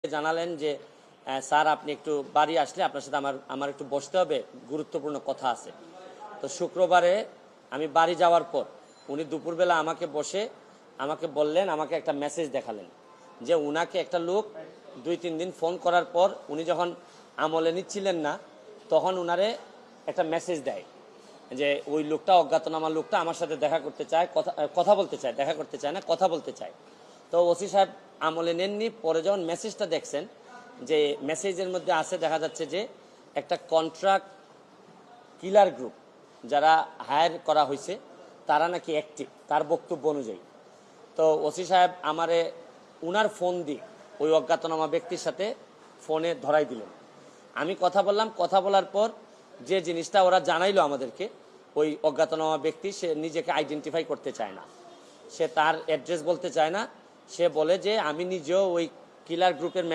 জানালেন যে স্যার আপনি একটু বাড়ি আসলে আপনার সাথে আমার একটু বসতে হবে, গুরুত্বপূর্ণ কথা আছে। তো শুক্রবারে আমি বাড়ি যাওয়ার পর উনি দুপুরবেলা আমাকে বললেন, আমাকে একটা মেসেজ দেখালেন যে উনাকে একটা লোক 2-3 দিন ফোন করার পর উনি যখন আমলে নিচ্ছিলেন না তখন উনারে একটা মেসেজ দেয় যে ওই লোকটা, অজ্ঞাতনামা লোকটা আমার সাথে দেখা করতে চায়, কথা বলতে চায়, দেখা করতে চায় না, কথা বলতে চায়। তো ওসি সাহেব আমলে নেননি। পরে যখন মেসেজটা দেখছেন, যে মেসেজের মধ্যে আছে, দেখা যাচ্ছে যে একটা কন্ট্রাক্ট কিলার গ্রুপ যারা হায়ার করা হয়েছে তারা নাকি অ্যাক্টিভ, তার বক্তব্য অনুযায়ী। তো ওসি সাহেব আমারে উনার ফোন দিয়ে ওই অজ্ঞাতনামা ব্যক্তির সাথে ফোনে ধরাই দিলেন। আমি কথা বললাম, কথা বলার পর যে জিনিসটা ওরা জানাইলো আমাদেরকে, ওই অজ্ঞাতনামা ব্যক্তি সে নিজেকে আইডেন্টিফাই করতে চায় না, সে তার অ্যাড্রেস বলতে চায় না। সে বলে যে আমি নিজেও ওই কিলার গ্রুপের